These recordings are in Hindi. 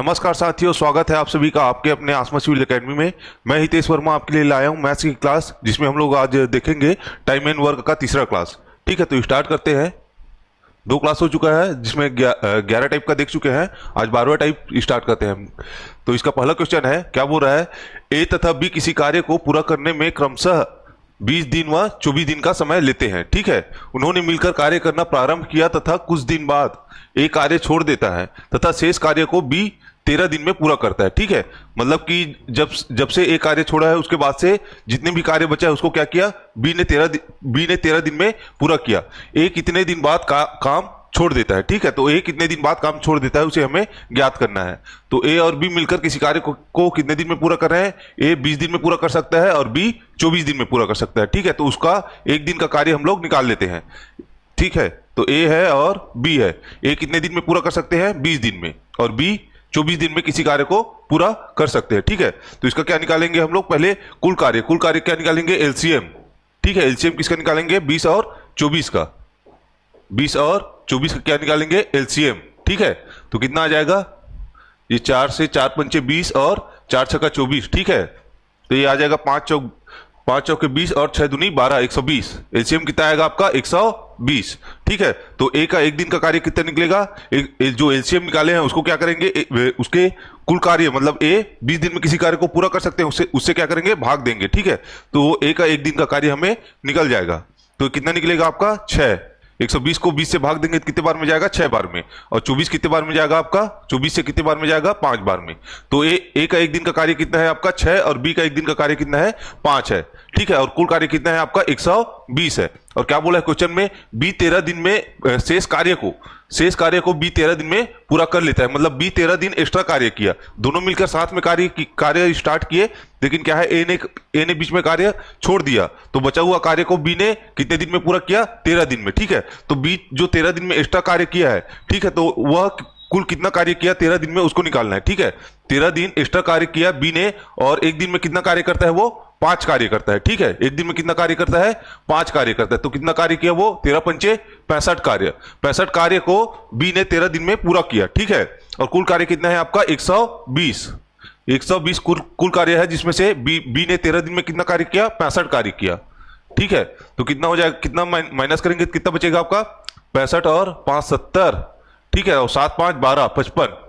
नमस्कार साथियों, स्वागत है आप सभी का आपके अपने आसमा सिविल एकेडमी में। मैं हितेश वर्मा आपके लिए लाया हूं मैथ्स की क्लास, जिसमें हम लोग आज देखेंगे टाइम एंड वर्क का तीसरा क्लास। ठीक है, तो स्टार्ट करते हैं। दो क्लास हो चुका है जिसमें 11 टाइप का देख चुके हैं। आज 12वां टाइप स्टार्ट करते हैं हम। तो इसका पहला क्वेश्चन है, क्या बोल रहा है, ए तथा बी किसी कार्य को पूरा करने में क्रमशः 20 दिन व 24 दिन का समय लेते हैं। ठीक है, उन्होंने मिलकर कार्य करना प्रारंभ किया तथा कुछ दिन बाद ए कार्य छोड़ देता है तथा शेष कार्य को बी 13 दिन में पूरा करता है। ठीक है, मतलब कि जब से ए कार्य छोड़ा है उसके बाद से जितने भी कार्य बचा है उसको क्या किया, बी ने 13 दिन में पूरा किया। ए कितने दिन बाद काम छोड़ देता है। ठीक है, तो ए कितने दिन बाद काम छोड़ देता है उसे हमें ज्ञात करना है। तो ए और बी मिलकर किसी कार्य को कितने दिन में पूरा कर रहे हैं, ए 20 दिन में पूरा कर सकता है और बी 24 दिन में पूरा कर सकता है। ठीक है, तो उसका एक दिन का कार्य हम लोग निकाल लेते हैं। ठीक है, तो ए है और बी है। ए कितने दिन में पूरा कर सकते हैं, 20 दिन में, और बी 24 दिन में किसी कार्य को पूरा कर सकते हैं। ठीक है, तो इसका क्या निकालेंगे हम लोग, पहले कुल कार्य क्या निकालेंगे, एलसीएम। ठीक है, एलसीएम किसका निकालेंगे, 20 और 24 का। 20 और 24 का क्या निकालेंगे, एलसीएम। ठीक है, तो कितना आ जाएगा, ये 4 से 4 पंचे 20 और 4 छक्का 24। ठीक है, तो ये आ जाएगा 5 चौके 20 और 6 दूनी 12, 120। एलसीएम कितना आएगा आपका, 120। ठीक है, तो ए का एक दिन का कार्य कितना निकलेगा, जो एलसीएम निकाले हैं उसको क्या करेंगे, उसके कुल कार्य मतलब ए 20 दिन में किसी कार्य को पूरा कर सकते हैं, उससे क्या करेंगे, भाग देंगे। ठीक है, तो ए का एक दिन का कार्य हमें निकल जाएगा। तो कितना निकलेगा आपका, 6। 120 को 20 से भाग देंगे तो कितने बार में जाएगा, 6 बार में। और 24 कितने बार में जाएगा आपका, 24 से कितने बार में जाएगा, 5 बार में। तो ए का एक दिन का कार्य कितना है आपका, 6, और बी का एक दिन का कार्य कितना है, 5 है। ठीक है, और कुल कार्य कितना है आपका, 120 है। और क्या बोला है क्वेश्चन में, बी 13 दिन में शेष कार्य को बी 13 दिन में पूरा कर लेता है। मतलब बी 13 दिन एक्स्ट्रा कार्य किया, दोनों मिलकर साथ में कार्य स्टार्ट किए, लेकिन क्या है, ए ने बीच में कार्य छोड़ दिया, तो बचा हुआ कार्य को बी ने कितने दिन में पूरा किया, 13 दिन में। ठीक है, तो बी जो 13 दिन में एक्स्ट्रा कार्य किया है, ठीक है, तो वह कुल कितना कार्य किया 13 दिन में उसको निकालना है। ठीक है, 13 दिन एक्स्ट्रा कार्य किया बी ने, और एक दिन में कितना कार्य करता है, वो 5 कार्य करता है। ठीक है, एक दिन में कितना कार्य करता है, 5 कार्य करता है। तो कितना कार्य किया, वो 13 पंचे 65 कार्य। 65 कार्य को बी ने 13 दिन में पूरा किया। ठीक है, और कुल कार्य कितना है आपका, 120 कुल कार्य है, जिसमें से बी ने 13 दिन में कितना कार्य किया, 65 कार्य किया। ठीक है, तो कितना हो जाएगा, कितना माइनस करेंगे तो कितना बचेगा आपका, 65 और 5 70। ठीक है, और 7 5 12 55।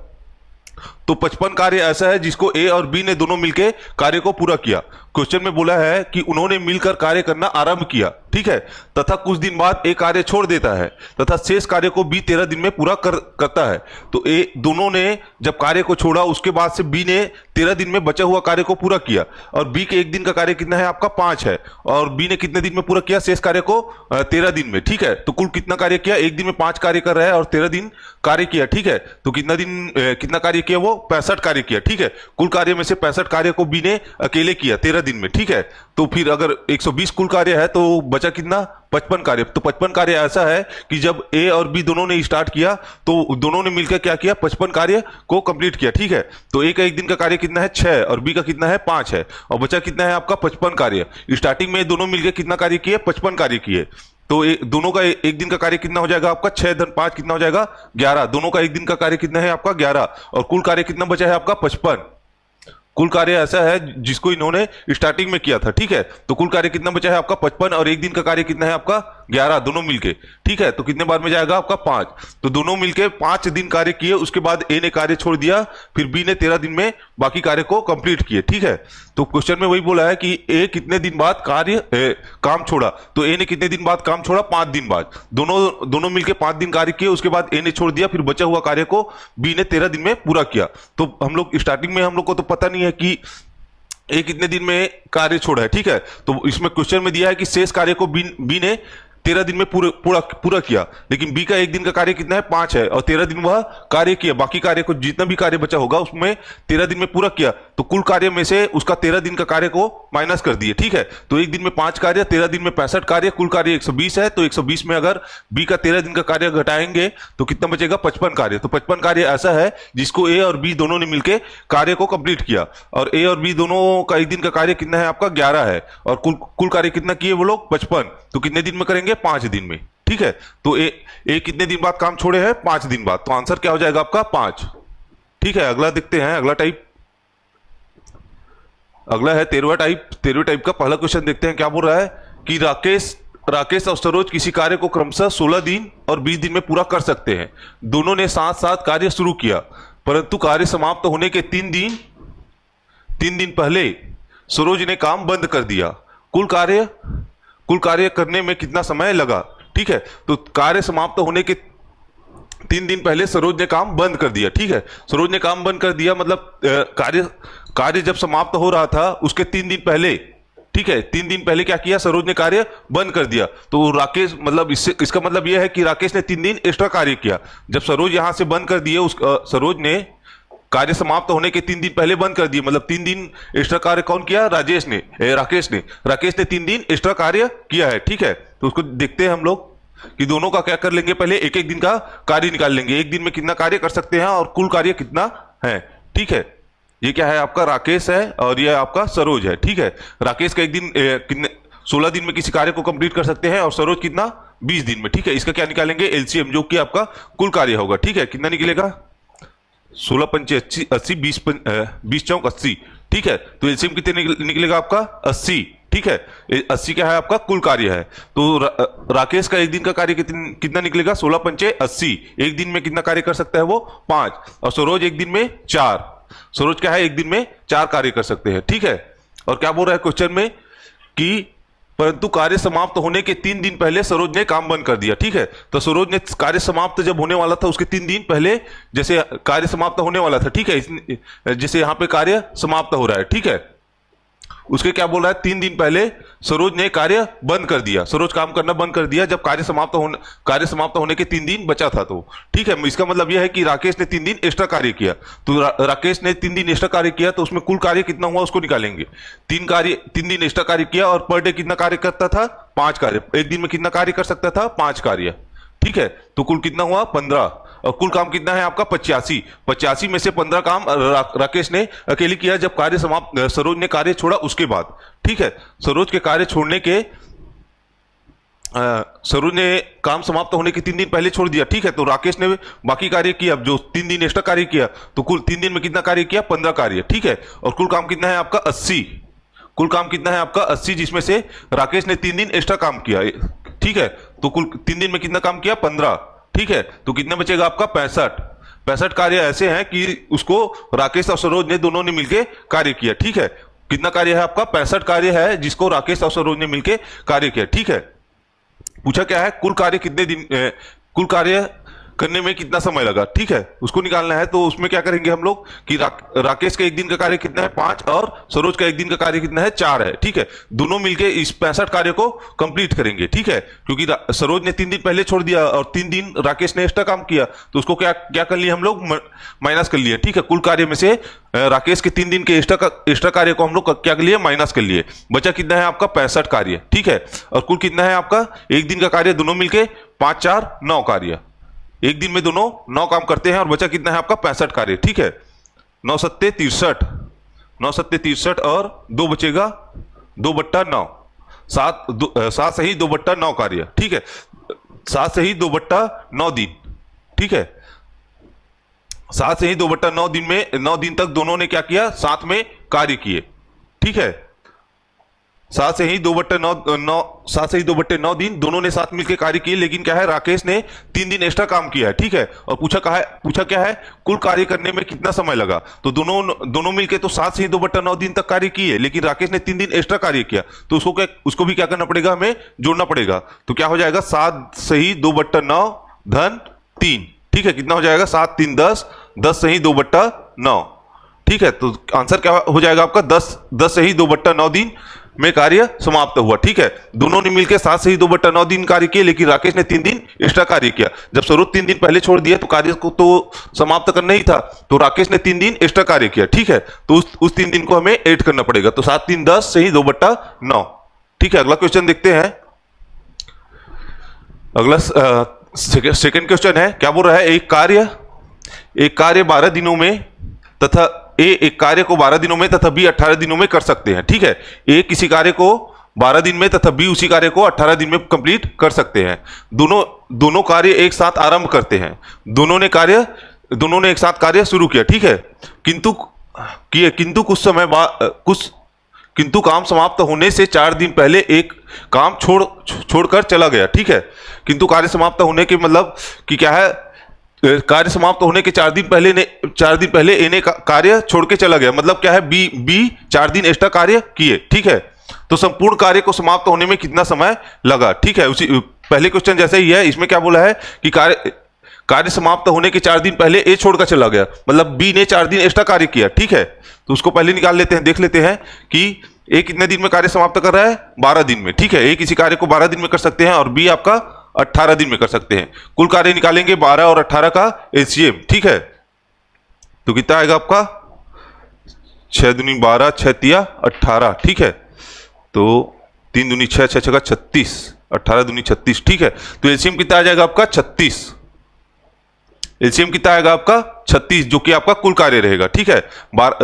तो 55 कार्य ऐसा है जिसको ए और बी ने दोनों मिलकर कार्य को पूरा किया। क्वेश्चन में बोला है कि उन्होंने मिलकर कार्य करना आरंभ किया। ठीक है, तथा कुछ दिन बाद ए कार्य छोड़ देता है तथा शेष कार्य को बी 13 दिन में पूरा करता है। तो ए दोनों ने जब कार्य को छोड़ा उसके बाद से बी ने 13 दिन में बचा हुआ कार्य को पूरा किया, और बी के एक दिन का कार्य कितना है आपका, 5 है, और बी ने कितने दिन में पूरा किया, शेष कार्य को 13 दिन में। ठीक है, तो कुल कितना कार्य किया, एक दिन में 5 कार्य कर रहा है और 13 दिन कार्य किया। ठीक है, तो कितना कार्य किया, वो 65 कार्य किया। ठीक है, कुल कार्य में से 65 कार्य को बी ने अकेले किया 13 दिन में। ठीक है, तो फिर अगर 120 कुल कार्य है तो बचा कितना, 55 कार्य। तो 55 कार्य ऐसा है कि जब ए और बी दोनों ने स्टार्ट किया तो दोनों ने मिलकर क्या किया, 55 कार्य को कंप्लीट किया। ठीक है, तो ए का एक दिन का कार्य कितना है, 6, और बी का कितना है, 5 है, और बचा कितना है आपका, 55 कार्य। स्टार्टिंग में दोनों मिलकर कितना कार्य किए, 55 कार्य किए। तो दोनों का एक दिन का कार्य कितना हो जाएगा आपका, 6 धन 5 कितना हो जाएगा, 11। दोनों का एक दिन का कार्य कितना है आपका, 11, और कुल कार्य कितना बचा है आपका, 55। कुल कार्य ऐसा है जिसको इन्होंने स्टार्टिंग में किया था। ठीक है, तो कुल कार्य कितना बचा है आपका, 55, और एक दिन का कार्य कितना है आपका, 11, दोनों मिलके। ठीक है, तो कितने बार में जाएगा आपका, 5। तो दोनों मिलके 5 दिन कार्य किए, उसके बाद ए ने कार्य छोड़ दिया, फिर बी ने 13 दिन में बाकी कार्य को कंप्लीट किए। ठीक है, तो क्वेश्चन में वही बोला है कि ए कितने दिन बाद काम छोड़ा, तो ए ने कितने दिन बाद काम छोड़ा, 5 दिन बाद। दोनों मिलके 5 दिन कार्य किए, उसके बाद ए ने छोड़ दिया, फिर बचा हुआ कार्य को बी ने 13 दिन में पूरा किया। तो हम लोग स्टार्टिंग में हम लोग को तो पता नहीं है कि ए कितने दिन में कार्य छोड़ा है। ठीक है, तो इसमें क्वेश्चन में दिया है कि शेष कार्य को बी ने 13 दिन में पूरा किया, लेकिन बी का एक दिन का कार्य कितना है, 5 है, और 13 दिन वह कार्य किया, बाकी कार्य को जितना भी कार्य बचा होगा उसमें 13 दिन में पूरा किया। तो कुल कार्य में से उसका 13 दिन का कार्य को माइनस कर दिए। ठीक है, तो एक दिन में 5 कार्य, 13 दिन में 65 कार्य, कुल कार्य 120 है। तो 120 में अगर बी का 13 दिन का कार्य घटाएंगे तो कितना बचेगा, 55 कार्य। तो 55 कार्य ऐसा है जिसको ए और बी दोनों ने मिलकर कार्य को कंप्लीट किया, और ए और बी दोनों का एक दिन का कार्य कितना है आपका, 11 है, और कुल कार्य कितना किए वो लोग, 55। तो कितने दिन में करेंगे, 5 दिन में। ठीक है, तो ए कितने दिन बाद काम छोड़े हैं, 5 दिन बाद। तो आंसर क्या हो जाएगा आपका, 5। ठीक। ठीक है, अगला देखते हैं, अगला टाइप, अगला है 13वां टाइप। 13वें टाइप का पहला क्वेश्चन देखते हैं, क्या बोल रहा है कि राकेश और सरोज किसी कार्य को क्रमशः 16 दिन और 20 दिन में पूरा कर सकते हैं। दोनों ने साथ साथ कार्य शुरू किया, परंतु कार्य समाप्त होने के 3 दिन पहले सरोज ने काम बंद कर दिया। कुल कार्य करने में कितना समय लगा? ठीक है, तो कार्य समाप्त होने के 3 दिन पहले सरोज ने काम बंद कर दिया। ठीक है, सरोज ने काम बंद कर दिया मतलब कार्य जब समाप्त हो रहा था उसके 3 दिन पहले, ठीक है, 3 दिन पहले क्या किया, सरोज ने कार्य बंद कर दिया। तो राकेश मतलब इसका मतलब यह है कि राकेश ने 3 दिन एक्स्ट्रा कार्य किया। जब सरोज यहां से बंद कर दिए, सरोज ने कार्य समाप्त होने के 3 दिन पहले बंद कर दिए, मतलब 3 दिन एक्स्ट्रा कार्य कौन किया? राकेश ने 3 दिन एक्स्ट्रा कार्य किया है। ठीक है, तो उसको देखते हैं हम लोग कि दोनों का क्या कर लेंगे, पहले एक एक दिन का कार्य निकाल लेंगे, एक दिन में कितना कार्य कर सकते हैं और कुल कार्य कितना है। ठीक है, ये क्या है आपका? राकेश है और ये आपका सरोज है। ठीक है, राकेश का एक दिन कितने 16 दिन में किसी कार्य को कंप्लीट कर सकते हैं और सरोज कितना? 20 दिन में। ठीक है, इसका क्या निकालेंगे? एलसीएम, जो कि आपका कुल कार्य होगा। ठीक है, कितना निकलेगा? 16 पंचे 80, 20 चौक 80। ठीक है, तो एलसीएम कितने निकलेगा आपका? 80। ठीक है, 80 क्या है आपका? कुल कार्य है। तो राकेश का एक दिन का कार्य कितना निकलेगा? 16 पंचे 80। एक दिन में कितना कार्य कर सकता है वो? 5। और सरोज एक दिन में 4। सरोज क्या है? एक दिन में 4 कार्य कर सकते हैं। ठीक है, और क्या बोल रहा है क्वेश्चन में कि परंतु कार्य समाप्त होने के 3 दिन पहले सरोज ने काम बंद कर दिया। ठीक है, तो सरोज ने कार्य समाप्त जब होने वाला था उसके 3 दिन पहले, जैसे कार्य समाप्त होने वाला था, ठीक है, जैसे यहां पे कार्य समाप्त हो रहा है, ठीक है, उसके क्या बोल रहा है? 3 दिन पहले सरोज ने कार्य बंद कर दिया। सरोज काम करना बंद कर दिया जब कार्य समाप्त होने के 3 दिन बचा था। तो ठीक है, इसका मतलब यह है कि राकेश ने 3 दिन एक्स्ट्रा कार्य किया। तो राकेश ने 3 दिन एक्स्ट्रा कार्य किया, तो उसमें कुल कार्य कितना हुआ उसको निकालेंगे। 3 दिन एक्स्ट्रा कार्य किया और पर डे कितना कार्य करता था? 5 कार्य। एक दिन में कितना कार्य कर सकता था? 5 कार्य। ठीक है, तो कुल कितना हुआ? 15। और कुल काम कितना है आपका? 85। 85 में से 15 काम राकेश ने अकेले किया जब कार्य समाप्त, सरोज ने कार्य छोड़ा उसके बाद। ठीक है, सरोज के कार्य छोड़ने के सरोज ने काम समाप्त होने के 3 दिन पहले छोड़ दिया। ठीक है, तो राकेश ने बाकी कार्य किया, जो 3 दिन एक्स्ट्रा कार्य किया, तो कुल 3 दिन में कितना कार्य किया? 15 कार्य। ठीक है, और कुल काम कितना है आपका? 80। कुल काम कितना है आपका? 80, जिसमें से राकेश ने 3 दिन एक्स्ट्रा काम किया। ठीक है, तो कुल 3 दिन में कितना काम किया? 15। ठीक है, तो कितना बचेगा आपका? 65 कार्य ऐसे हैं कि उसको राकेश और सरोज ने दोनों ने मिलकर कार्य किया। ठीक है, कितना कार्य है आपका? 65 कार्य है जिसको राकेश और सरोज ने मिलकर कार्य किया। ठीक है, पूछा क्या है? कुल कार्य करने में कितना समय लगा। ठीक है, उसको निकालना है। तो उसमें क्या करेंगे हम लोग कि राकेश का एक दिन का कार्य कितना है? 5, और सरोज का एक दिन का कार्य कितना है? 4 है। ठीक है, दोनों मिलके इस 65 कार्य को कंप्लीट करेंगे। ठीक है, क्योंकि सरोज ने 3 दिन पहले छोड़ दिया और 3 दिन राकेश ने एक्स्ट्रा काम किया, तो उसको क्या कर लिया हम लोग? माइनस कर लिया। ठीक है, कुल कार्य में से राकेश के 3 दिन के एक्स्ट्रा कार्य को हम लोग क्या कर लिए? माइनस कर लिए। बचा कितना है आपका? 65 कार्य। ठीक है, और कुल कितना है आपका? एक दिन का कार्य दोनों मिलके 5, 4, 9 कार्य। एक दिन में दोनों 9 काम करते हैं और बचा कितना है आपका? 65 कार्य। ठीक है, 9 सत्ते 63 और 2 बचेगा 2/9। 7 से ही 2/9 कार्य। ठीक है, 7 से ही 2/9 दिन। ठीक है, 7 से ही 2/9 दिन में 9 दिन तक दोनों ने क्या किया? साथ में कार्य किए। ठीक है, 7 से ही 2/9 दिन दोनों ने साथ मिलकर कार्य किए। लेकिन क्या है? राकेश ने 3 दिन एक्स्ट्रा काम किया है। ठीक है, और पूछा क्या है? कुल कार्य करने में कितना समय लगा। तो दोनों मिलकर तो 7 से ही 2/9 दिन तक कार्य किए, लेकिन राकेश ने 3 दिन एक्स्ट्रा कार्य किया, तो उसको भी क्या करना पड़ेगा? हमें जोड़ना पड़ेगा। तो क्या हो जाएगा? 7 से ही 2/9 धन 3। ठीक है, कितना हो जाएगा? 7 3 10, 10 से ही 2/9। ठीक है, तो आंसर क्या हो जाएगा आपका? 10 से ही 2/9 दिन में कार्य समाप्त हुआ। ठीक है, दोनों ने मिलकर 7 से ही 2/9 दिन कार्य किए, लेकिन राकेश ने 3 दिन एक्स्ट्रा कार्य किया। जब सरोज 3 दिन पहले छोड़ दिया तो कार्य को तो समाप्त करना ही था, तो राकेश ने 3 दिन एक्स्ट्रा कार्य किया। ठीक है, तो उस 3 दिन को हमें ऐड करना पड़ेगा। तो 7 3 10 से ही 2/9। ठीक है, अगला क्वेश्चन देखते हैं। अगला सेकंड क्वेश्चन है, क्या बोल रहा है? एक कार्य 12 दिनों में तथा एक कार्य को 12 दिनों में तथा बी 18 दिनों में कर सकते हैं। ठीक है, ए किसी कार्य को 12 दिन में तथा बी उसी कार्य को 18 दिन में कंप्लीट कर सकते हैं। दोनों कार्य एक साथ आरंभ करते हैं। दोनों ने कार्य दोनों ने एक साथ कार्य शुरू किया, ठीक है, किंतु कुछ समय बाद किंतु काम समाप्त होने से 4 दिन पहले एक काम छोड़कर चला गया, ठीक है। किंतु कार्य समाप्त होने के मतलब कि क्या है, कार्य समाप्त होने के 4 दिन पहले इन्हें कार्य छोड़ के चला गया, मतलब क्या है, बी 4 दिन एक्स्ट्रा कार्य किए, ठीक है। तो संपूर्ण कार्य को समाप्त होने में कितना समय लगा, ठीक है। उसी पहले क्वेश्चन जैसे ही है, इसमें क्या बोला है कि कार्य समाप्त होने के 4 दिन पहले ए छोड़कर चला गया, मतलब बी ने 4 दिन एक्स्ट्रा कार्य किया, ठीक है। तो उसको पहले निकाल लेते हैं, देख लेते हैं कि ए कितने दिन में कार्य समाप्त कर रहा है, 12 दिन में, ठीक है। ए किसी कार्य को 12 दिन में कर सकते हैं और बी आपका 18 दिन में कर सकते हैं। कुल कार्य निकालेंगे 12 और 18 का एलसीएम, ठीक है। तो कितना आएगा आपका, 6 दूनी 12, 6 तिया 18, ठीक है। तो 3 दूनी 6, 6 छका 36, 18 दूनी 36, ठीक है। तो एलसीएम कितना आ जाएगा आपका 36। एलसीएम कितना आएगा आपका 36, जो कि आपका कुल कार्य रहेगा, ठीक है।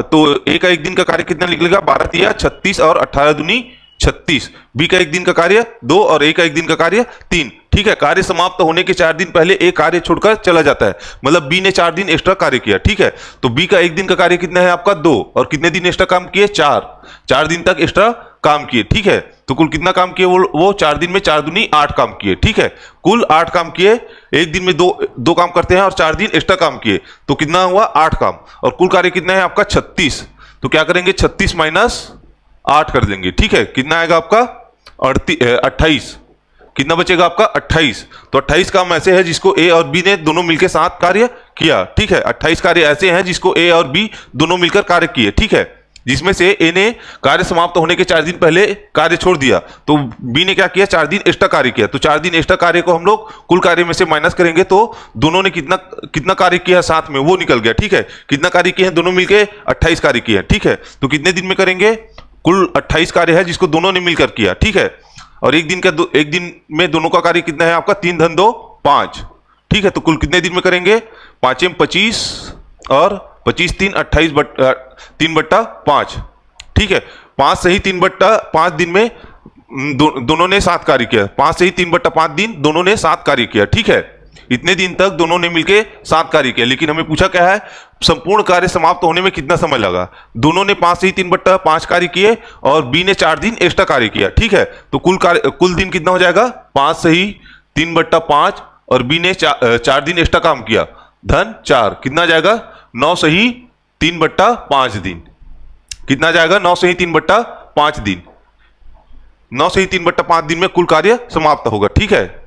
तो ए का एक दिन का कार्य कितना निकलेगा, 12 तिया 36 और 18 दूनी 36। बी का एक दिन का कार्य 2 और ए का एक दिन का कार्य 3, ठीक है। कार्य समाप्त होने के 4 दिन पहले ए कार्य छोड़कर चला जाता है, मतलब बी ने 4 दिन एक्स्ट्रा कार्य किया, ठीक है। तो बी का एक दिन का कार्य कितना है आपका 2, और कितने दिन एक्स्ट्रा काम किए, 4 दिन तक एक्स्ट्रा काम किए, ठीक है। तो कुल कितना काम किए, वो 4 दिन में 4 दूनी 8 काम किए, ठीक है। कुल 8 काम किए, एक दिन में दो काम करते हैं और 4 दिन एक्स्ट्रा काम किए, तो कितना हुआ 8 काम। और कुल कार्य कितना है आपका 36, तो क्या करेंगे 36 माइनस 8 कर देंगे, ठीक है। कितना आएगा आपका 28, कितना बचेगा आपका 28। तो 28 काम ऐसे है जिसको ए और बी ने दोनों मिलकर साथ कार्य किया, ठीक है। 28 कार्य ऐसे हैं जिसको ए और बी दोनों मिलकर कार्य किए, ठीक है। जिसमें से ए ने कार्य समाप्त होने के 4 दिन पहले कार्य छोड़ दिया, तो बी ने क्या किया, 4 दिन एक्स्ट्रा कार्य किया। तो 4 दिन एक्स्ट्रा कार्य को हम लोग कुल कार्य में से माइनस करेंगे, तो दोनों ने कितना कार्य किया साथ में वो निकल गया, ठीक है। कितना कार्य किए हैं दोनों मिलकर, 28 कार्य किए हैं, ठीक है। तो कितने दिन में करेंगे, कुल 28 कार्य है जिसको दोनों ने मिलकर किया, ठीक है। और एक दिन में दोनों का कार्य कितना है आपका 3 धन 2 5, ठीक है। तो कुल कितने दिन में करेंगे, 5 में 25 और 25 3 28 3/5, ठीक है। 5 से ही 3/5 दिन में दोनों ने 7 कार्य किया, 5 से ही 3/5 दिन दोनों ने 7 कार्य किया, ठीक है। इतने दिन तक दोनों ने मिलकर 7 कार्य किया, लेकिन हमें पूछा क्या है, संपूर्ण कार्य समाप्त होने में कितना समय लगा। दोनों ने 5 से ही 3/5 कार्य किए और बी ने 4 दिन एक्स्ट्रा कार्य किया, ठीक है। तो कुल दिन कितना हो जाएगा, 5 से ही 3/5 और बी ने 4 दिन एक्स्ट्रा काम किया, धन 4, कितना जाएगा 9 से ही 3/5 दिन। कितना जाएगा 9 से ही 3/5 दिन। 9 से ही 3/5 दिन में कुल कार्य समाप्त होगा, ठीक है।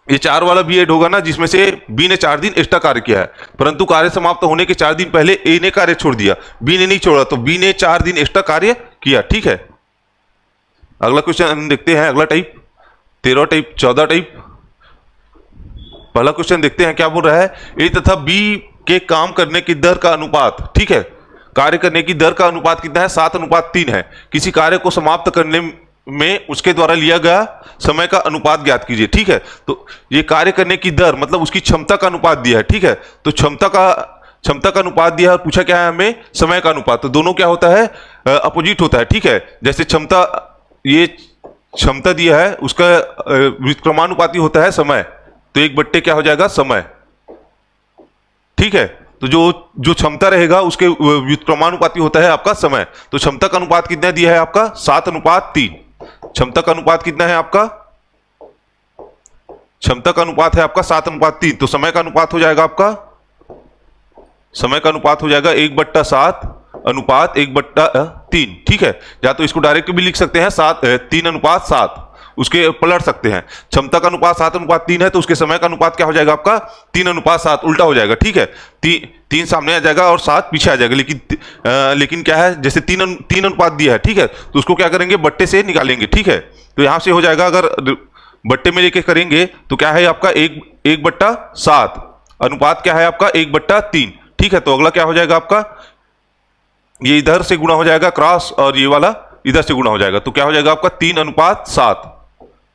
ये 4 वाला भी ऐड होगा ना, जिसमें से बी ने 4 दिन एक्स्ट्रा कार्य किया है, परंतु कार्य समाप्त होने के 4 दिन पहले ए ने कार्य छोड़ दिया, बी ने नहीं छोड़ा, तो बी ने 4 दिन एक्स्ट्रा कार्य किया, ठीक है। अगला क्वेश्चन देखते हैं, अगला टाइप 13 टाइप 14 टाइप। पहला क्वेश्चन देखते हैं क्या बोल रहा है, ए तथा बी के काम करने की दर का अनुपात, ठीक है। कार्य करने की दर का अनुपात कितना है, 7:3 है। किसी कार्य को समाप्त करने में उसके द्वारा लिया गया समय का अनुपात ज्ञात कीजिए, ठीक है। तो ये कार्य करने की दर मतलब उसकी क्षमता का अनुपात दिया है, ठीक है। तो क्षमता का अनुपात दिया है और पूछा क्या है हमें, समय का अनुपात। तो दोनों क्या होता है, अपोजिट होता है, ठीक है। जैसे क्षमता दिया है, उसका व्युत्क्रमानुपाती होता है समय, तो 1/, क्या हो जाएगा समय, ठीक है। तो जो क्षमता रहेगा उसके व्युत्क्रमानुपाती होता है आपका समय। तो क्षमता का अनुपात कितना दिया है आपका 7:3। क्षमता का अनुपात कितना है आपका, क्षमता का अनुपात है आपका 7:3। तो समय का अनुपात हो जाएगा आपका, समय का अनुपात हो जाएगा 1/7 अनुपात 1/3, ठीक है। या तो इसको डायरेक्ट भी लिख सकते हैं 3:7, उसके पलट सकते हैं। क्षमता का अनुपात 7:3 है, तो उसके समय का अनुपात क्या हो जाएगा आपका 3:7, उल्टा हो जाएगा, ठीक है। 3 सामने आ जाएगा और 7 पीछे आ जाएगा, लेकिन क्या है, जैसे 3 अनुपात दिया है, ठीक है, तो उसको क्या करेंगे, बट्टे से निकालेंगे, ठीक है। तो यहां से हो जाएगा, अगर बट्टे में लेके करेंगे तो क्या है आपका 1/7 अनुपात क्या है आपका 1/3, ठीक है। तो अगला क्या हो जाएगा आपका, ये इधर से गुणा हो जाएगा क्रॉस और ये वाला इधर से गुणा हो जाएगा, तो क्या हो जाएगा आपका 3:7,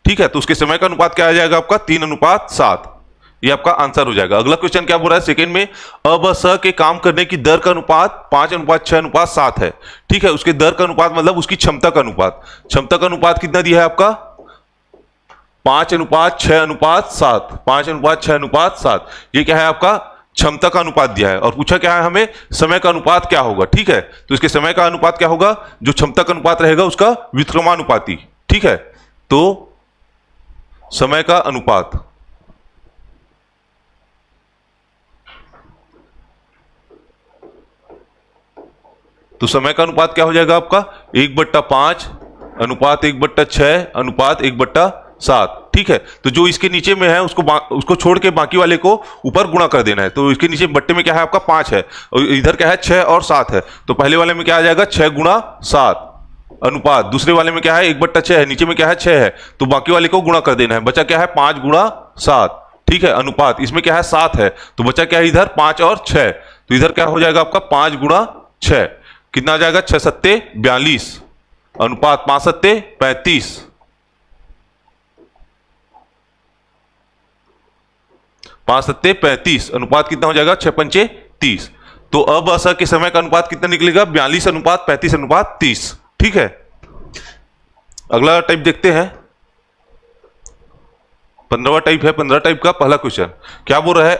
ठीक है। तो उसके समय का अनुपात क्या आ जाएगा आपका 3:7, ये आपका आंसर हो जाएगा। अगला क्वेश्चन क्या बोल रहा है सेकंड में, अब स के काम करने की दर का अनुपात 5:6:7 है, ठीक है। उसके दर का अनुपात मतलब उसकी क्षमता का अनुपात। क्षमता का अनुपात कितना दिया है आपका 5:6:7, 5:6:7। ये क्या है आपका क्षमता का अनुपात दिया है और पूछा क्या है हमें, समय का अनुपात क्या होगा। ठीक है, तो इसके समय का अनुपात क्या होगा, जो क्षमता का अनुपात रहेगा उसका व्युत्क्रमानुपाती। ठीक है, तो समय का अनुपात, तो समय का अनुपात क्या हो जाएगा आपका 1/5 अनुपात 1/6 अनुपात 1/7। ठीक है, तो जो इसके नीचे में है उसको छोड़ के बाकी वाले को ऊपर गुणा कर देना है। तो इसके नीचे बट्टे में क्या है आपका 5 है और इधर क्या है 6 और 7 है। तो पहले वाले में क्या आ जाएगा 6 गुणा 7 अनुपात, दूसरे वाले में क्या है 1/6 है, नीचे में क्या है 6 है, तो बाकी वाले को गुणा कर देना है। बचा क्या है 5 गुणा 7। ठीक है, अनुपात इसमें क्या है 7 है, तो बचा क्या है इधर 5 और 6, तो इधर क्या हो जाएगा आपका 5 गुणा 6, कितना आ जाएगा 6 सत्ते 42 अनुपात 5 सत्ते 35, 5 सत्ते 35 अनुपात कितना हो जाएगा 6 पंचे 30। तो अब असर के समय का अनुपात कितना निकलेगा 42 अनुपात 35 अनुपात 30। ठीक है, अगला टाइप देखते हैं, 15वां टाइप है। 15 टाइप का पहला क्वेश्चन क्या बोल रहा है,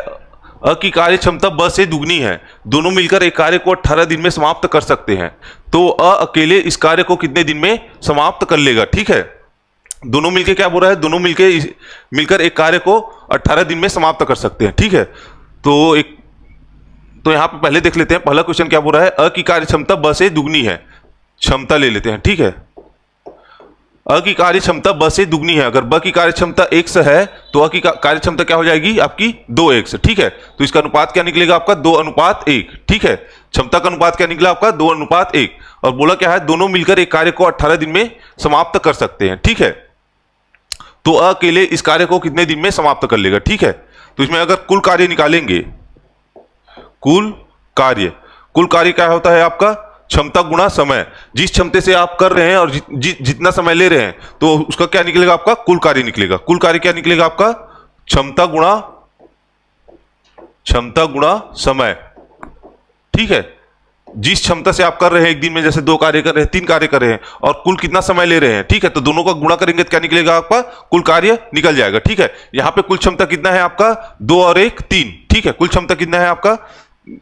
अ की कार्य क्षमता ब से दुगनी है, दोनों मिलकर एक कार्य को 18 दिन में समाप्त कर सकते हैं, तो अ अकेले इस कार्य को कितने दिन में समाप्त कर लेगा। ठीक है, दोनों मिलकर क्या बोल रहा है, दोनों मिलकर एक कार्य को 18 दिन में समाप्त कर सकते हैं। ठीक है, तो यहां पे पहले देख लेते हैं पहला क्वेश्चन क्या बोल रहा है, अ की कार्य क्षमता ब से दुगनी है, क्षमता ले लेते हैं। ठीक है, अ की कार्य क्षमता ब से दुगनी है, अगर ब की कार्य क्षमता x है तो अ की कार्य क्षमता क्या हो जाएगी आपकी 2x। ठीक है, तो इसका अनुपात क्या निकलेगा आपका 2:1। ठीक है, क्षमता का अनुपात क्या निकला आपका 2:1, और बोला क्या है दोनों मिलकर एक कार्य को 18 दिन में समाप्त कर सकते हैं। ठीक है, तो अ अकेले इस कार्य को कितने दिन में समाप्त कर लेगा। ठीक है, तो इसमें अगर कुल कार्य निकालेंगे, कुल कार्य क्या होता है आपका क्षमता गुणा समय, जिस क्षमते से आप कर रहे हैं और जितना समय ले रहे हैं तो उसका क्या निकलेगा आपका कुल कार्य निकलेगा। कुल कार्य क्या निकलेगा आपका क्षमता गुणा समय। ठीक है, जिस क्षमता से आप कर रहे हैं एक दिन में, जैसे 2 कार्य कर रहे हैं 3 कार्य कर रहे हैं और कुल कितना समय ले रहे हैं। ठीक है, तो दोनों का गुणा करेंगे तो क्या निकलेगा आपका कुल कार्य निकल जाएगा। ठीक है, यहां पे कुल क्षमता कितना है आपका 2 और 1 3। ठीक है, कुल क्षमता कितना है आपका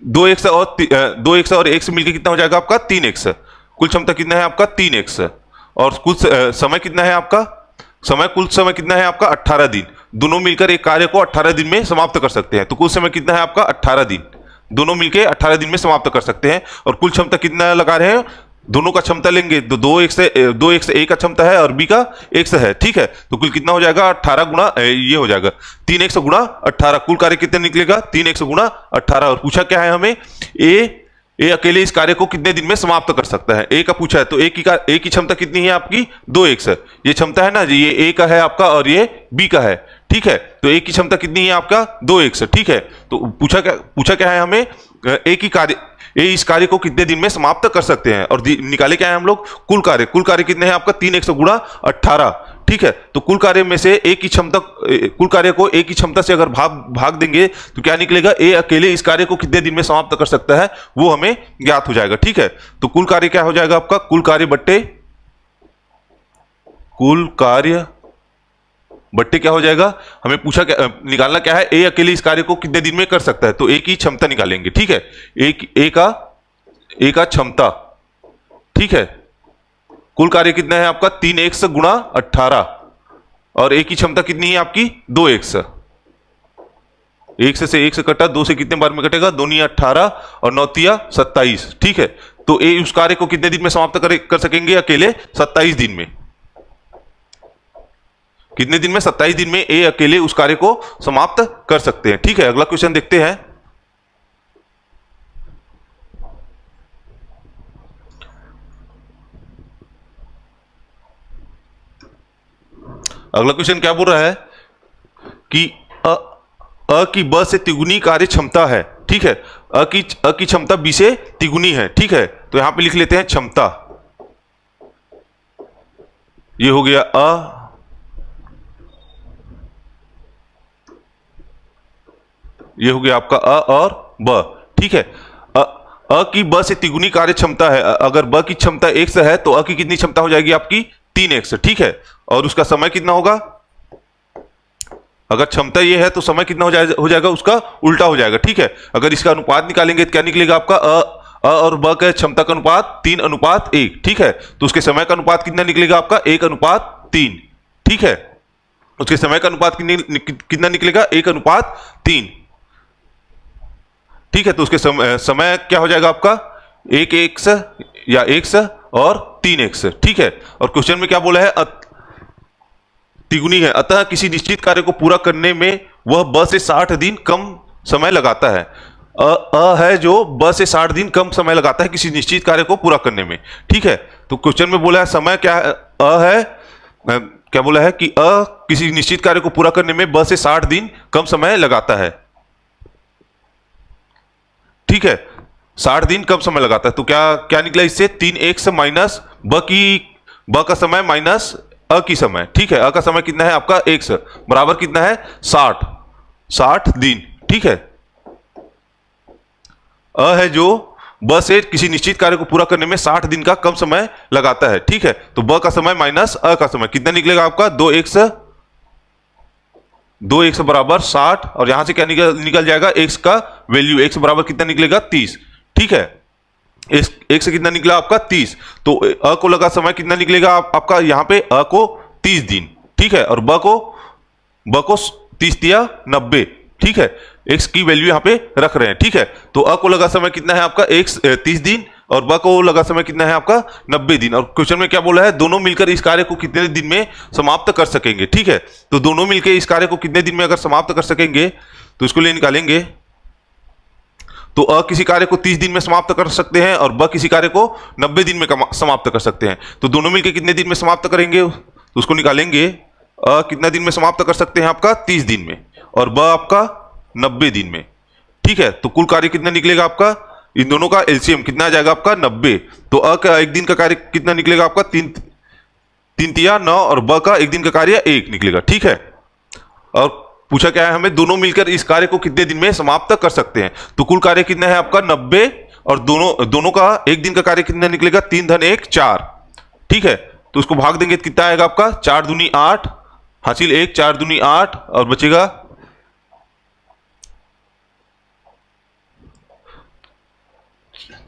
2x और 1 से मिलकर कितना हो जाएगा आपका 3x। कुल क्षमता कितना है आपका 3x, और कुल समय कितना है आपका कुल समय कितना है आपका 18 दिन। दोनों मिलकर एक कार्य को 18 दिन में समाप्त कर सकते हैं, तो कुल समय कितना है आपका 18 दिन, दोनों मिलकर 18 दिन में समाप्त कर सकते हैं। और कुल क्षमता कितना लगा रहे हैं, दोनों का क्षमता लेंगे तो 2x a का क्षमता है और b का x है। ठीक है, तो कुल कितना हो जाएगा 18 गुणा ये हो जाएगा 3x गुणा 18, कुल कार्य कितना निकलेगा 3x गुणा 18। और पूछा क्या है हमें, ए अकेले इस कार्य को कितने दिन में समाप्त कर सकता है। ए का पूछा है, तो ए की क्षमता कितनी है आपकी 2x है, ये क्षमता है ना, ये ए का है आपका और ये बी का है। ठीक है, तो ए की क्षमता कितनी है आपका 2x। ठीक है, तो पूछा क्या है हमें, ए इस कार्य को कितने दिन में समाप्त कर सकते हैं, और निकाले क्या है हम लोग कुल कार्य कितने हैं आपका 3x गुणा 18। ठीक है, तो कुल कार्य में से कुल कार्य को ए की क्षमता से अगर भाग देंगे तो क्या निकलेगा, ए अकेले इस कार्य को कितने दिन में समाप्त कर सकता है वो हमें ज्ञात हो जाएगा। ठीक है, तो कुल कार्य क्या हो जाएगा आपका कुल कार्य बट्टे क्या हो जाएगा, हमें पूछा क्या निकालना क्या है, ए अकेले इस कार्य को कितने दिन में कर सकता है, तो ए की क्षमता निकालेंगे। ठीक है, ए का क्षमता। ठीक है, कुल कार्य कितना है आपका 3x गुणा 18, और ए की क्षमता कितनी है आपकी 2x। 1 से 1 से कटा, 2 से कितने बार में कटेगा 2 × 18 और 9 × 27। ठीक है, तो ए उस कार्य को कितने दिन में समाप्त कर सकेंगे अकेले 27 दिन में। कितने दिन में 27 दिन में ए अकेले उस कार्य को समाप्त कर सकते हैं। ठीक है, अगला क्वेश्चन देखते हैं, अगला क्वेश्चन क्या बोल रहा है कि अ की ब से तिगुनी कार्य क्षमता है। ठीक है, अ की क्षमता बी से तिगुनी है। ठीक है, तो यहां पे लिख लेते हैं क्षमता, ये हो गया ये हो गया आपका अ और ब। ठीक है, अ की ब से तिगुनी कार्य क्षमता है, अगर ब की क्षमता x है तो अ की कितनी क्षमता हो जाएगी आपकी 3x। ठीक है, और उसका समय कितना होगा, अगर क्षमता ये है तो समय कितना हो जाएगा उसका उल्टा हो जाएगा। ठीक है, अगर इसका अनुपात निकालेंगे तो क्या निकलेगा आपका अ और ब का क्षमता का अनुपात 3:1। ठीक है, तो उसके समय का अनुपात कितना निकलेगा आपका 1:3। ठीक है, उसके समय का अनुपात कितना निकलेगा 1:3। ठीक है, तो उसके समय क्या हो जाएगा आपका 1x या x और 3x। ठीक है, और क्वेश्चन में क्या बोला है तिगुनी है, अतः किसी निश्चित कार्य को पूरा करने में वह ब से 60 दिन कम समय लगाता है। है जो ब से 60 दिन कम समय लगाता है किसी निश्चित कार्य को पूरा करने में। ठीक है, तो क्वेश्चन में बोला है समय क्या है, क्या बोला है कि किसी निश्चित कार्य को पूरा करने में ब से 60 दिन कम समय लगाता है। ठीक है, 60 दिन कम समय लगाता है, तो क्या क्या निकला इससे 3x माइनस ब का समय माइनस अ की समय। ठीक है, अ का समय कितना है आपका x बराबर कितना है 60 दिन। ठीक है, अ है जो ब से किसी निश्चित कार्य को पूरा करने में 60 दिन का कम समय लगाता है। ठीक है, तो ब का समय माइनस अ का समय कितना निकलेगा आपका 2x बराबर 60, और यहां से क्या निकल जाएगा x का वैल्यू, x बराबर कितना निकलेगा 30। ठीक है, x से कितना निकला आपका 30, तो अ को लगा समय कितना निकलेगा आपका यहाँ पे अ को 30 दिन। ठीक है, और ब को 30 दिया 90। ठीक है, x की वैल्यू यहाँ पे रख रहे हैं। ठीक है, तो अ को लगा समय कितना है आपका 30 दिन और ब को लगा समय कितना है आपका 90 दिन। और क्वेश्चन में क्या बोला है दोनों मिलकर इस कार्य को कितने दिन में समाप्त कर सकेंगे। ठीक है, तो दोनों मिलकर इस कार्य को कितने दिन में अगर समाप्त कर सकेंगे तो इसको ले निकालेंगे। तो अ किसी कार्य को 30 दिन में समाप्त कर सकते हैं और ब किसी कार्य को 90 दिन में समाप्त कर सकते हैं। तो दोनों मिलकर कितने दिन में समाप्त करेंगे तो उसको निकालेंगे। अ कितना दिन में समाप्त कर सकते हैं आपका 30 दिन में और ब आपका 90 दिन में। ठीक है, तो कुल कार्य कितना निकलेगा आपका, इन दोनों का एलसीएम कितना आ जाएगा आपका 90। तो अ का एक दिन का कार्य कितना निकलेगा आपका 3 तिया 9 और ब का एक दिन का कार्य 1 निकलेगा। ठीक है, और पूछा क्या है हमें दोनों मिलकर इस कार्य को कितने दिन में समाप्त कर सकते हैं। तो कुल कार्य कितना है आपका 90 और दोनों का एक दिन का कार्य कितना निकलेगा 3 धन 1 4। ठीक है, तो उसको भाग देंगे तो कितना आएगा आपका 4 दूनी 8 हासिल 1 4 दूनी 8 और बचेगा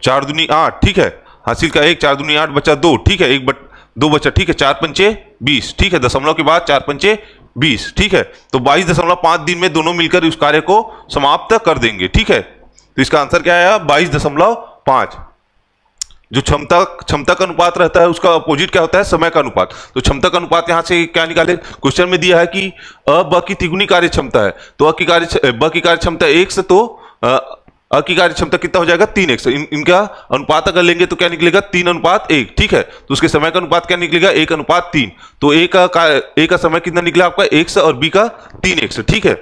4 दूनी 8। ठीक है, हासिल का 1 4 दूनी 8 बचा 2। ठीक है, 2 बचा। ठीक है, 4 पंचे 20। ठीक है, दशमलव के बाद 4 पंचे 20। ठीक है, तो 22.5 दिन में दोनों मिलकर उस कार्य को समाप्त कर देंगे। ठीक है, तो इसका आंसर क्या आया 22.5। जो क्षमता का अनुपात रहता है उसका अपोजिट क्या होता है समय का अनुपात। तो क्षमता का अनुपात यहां से क्या निकाले, क्वेश्चन में दिया है कि अ ब की तिगुनी कार्य क्षमता है, तो ब की कार्य क्षमता 1 से, तो अ की कार्य क्षमता कितना हो जाएगा 3x। इनका अनुपात अगर लेंगे तो क्या निकलेगा 3:1। ठीक है, तो उसके समय का अनुपात क्या निकलेगा 1:3। तो ए का समय कितना निकला आपका 1 और बी का 3x। ठीक है,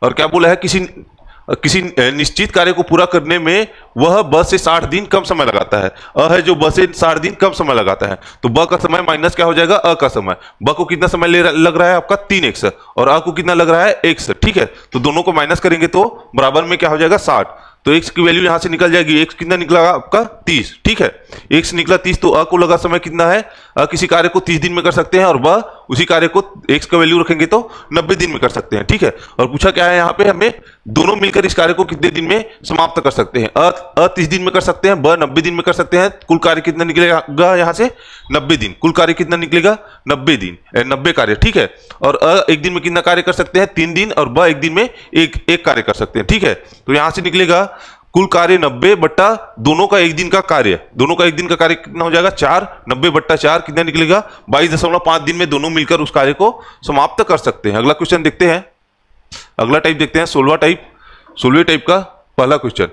और क्या बोला है किसी निश्चित कार्य को पूरा करने में वह ब से 60 दिन कम समय लगाता है। अ है जो ब से 60 दिन कम समय लगाता है, तो ब का समय माइनस क्या हो जाएगा अ का समय। ब को कितना समय लग रहा है आपका 3x और अ को कितना लग रहा है x। ठीक है, तो दोनों को माइनस करेंगे तो बराबर में क्या हो जाएगा 60। तो x की वैल्यू यहां से निकल जाएगी, x कितना निकला आपका 30। ठीक है, x निकला 30, तो अ को लगा समय कितना है, अ किसी कार्य को 30 दिन में कर सकते हैं और ब उसी कार्य को x का वैल्यू रखेंगे तो 90 दिन में कर सकते हैं। ठीक है, और पूछा क्या है यहाँ पे हमें दोनों मिलकर इस कार्य को कितने दिन में समाप्त कर सकते हैं। अ 30 दिन में कर सकते हैं, ब 90 दिन में कर सकते हैं। कुल कार्य कितना निकलेगा यहाँ से 90 दिन। कुल कार्य कितना निकलेगा 90 दिन 90 कार्य। ठीक है, और अ एक दिन में कितना कार्य कर सकते हैं 3 दिन और ब एक दिन में एक कार्य कर सकते हैं। ठीक है, तो यहां से निकलेगा कुल कार्य 90 बट्टा दोनों का एक दिन का कार्य। दोनों का एक दिन का कार्य कितना हो जाएगा 4। 90 बट्टा 4 कितना निकलेगा 22.5 दिन में दोनों मिलकर उस कार्य को समाप्त कर सकते हैं। अगला क्वेश्चन देखते हैं। अगला टाइप देखते हैं 16वें टाइप का पहला क्वेश्चन।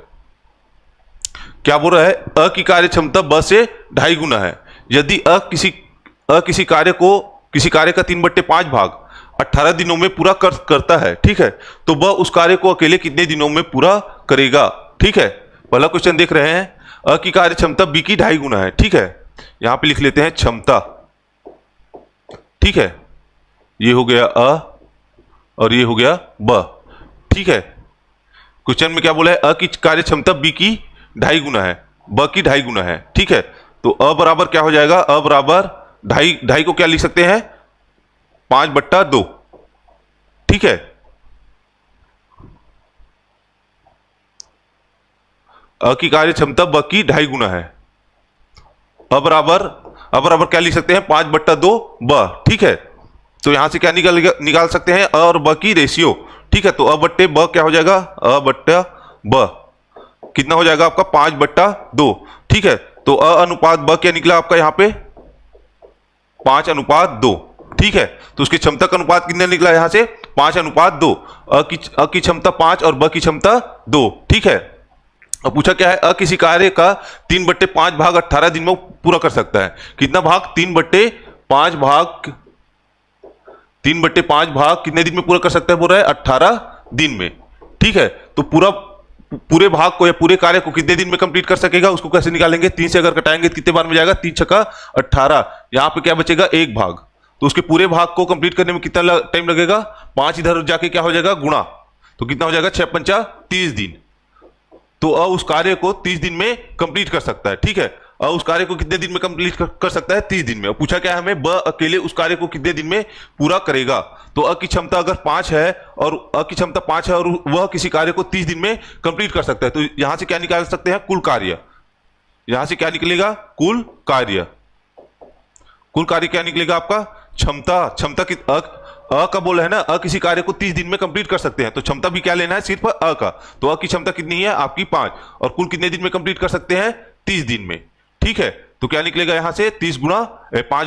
क्या बोल रहा है अ की कार्य क्षमता ब से 2.5 गुना है। यदि अ किसी कार्य का 3/5 भाग 18 दिनों में पूरा करता है। ठीक है, तो वह उस कार्य को अकेले कितने दिनों में पूरा करेगा। ठीक है, पहला क्वेश्चन देख रहे हैं। अ की कार्य क्षमता बी की 2.5 गुना है। ठीक है, यहां पे लिख लेते हैं क्षमता। ठीक है, ये हो गया अ और ये हो गया ब। ठीक है, क्वेश्चन में क्या बोला है अ की कार्य क्षमता बी की 2.5 गुना है, ब की 2.5 गुना है। ठीक है, तो अ बराबर क्या हो जाएगा, अ बराबर 2.5 को क्या लिख सकते हैं 5/2। ठीक है। अ की कार्य क्षमता ब की 2.5 गुना है। अब बराबर क्या लिख सकते हैं, 5/2 ब, ठीक है। तो यहां से क्या निकाल सकते हैं, अ और ब की रेशियो, ठीक है। तो अ बट्टे ब क्या हो जाएगा, अ बट्टा ब कितना हो जाएगा आपका 5/2, ठीक है। तो अ अनुपात ब क्या निकला आपका यहाँ पे 5:2, ठीक है। तो उसकी क्षमता का अनुपात कितना निकला यहां से 5:2। अ की क्षमता 5 और ब की क्षमता 2, ठीक है। अब पूछा क्या है, अ किसी कार्य का 3/5 भाग 18 दिन में पूरा कर सकता है। कितना भाग, 3/5 भाग, 3/5 भाग कितने दिन में पूरा कर सकता है, बोल रहा है 18 दिन में, ठीक है। तो पूरे भाग को या पूरे कार्य को कितने दिन में कंप्लीट कर सकेगा, उसको कैसे निकालेंगे, 3 से अगर कटाएंगे तो कितने बार में जाएगा, 3 छक्का 18। यहां पे क्या बचेगा, एक भाग। तो उसके पूरे भाग को कंप्लीट करने में कितना टाइम लगेगा, 5 इधर जाके क्या हो जाएगा गुणा, तो कितना हो जाएगा 6×5 30 दिन। तो अ उस कार्य को 30 दिन में कंप्लीट कर सकता है, ठीक है। अ उस कार्य को कितने दिन में कंप्लीट कर सकता है, 30 दिन में। पूछा क्या है हमें, ब अकेले उस कार्य को कितने दिन में पूरा करेगा। तो अ की क्षमता अगर 5 है और अ की क्षमता 5 है और वह किसी कार्य को 30 दिन में कंप्लीट कर सकता है, तो यहां से क्या निकाल सकते हैं, कुल कार्य। यहां से क्या निकलेगा, कुल कार्य। कुल कार्य क्या निकलेगा आपका, क्षमता की अ का बोला है ना, अ किसी कार्य को 30 दिन में कंप्लीट कर सकते हैं, तो क्षमता भी क्या लेना है, सिर्फ अ का। तो अ की क्षमता कितनी है आपकी 5, और कुल कितने दिन में कंप्लीट कर सकते हैं, 30 दिन में, ठीक है। तो क्या निकलेगा यहां से 5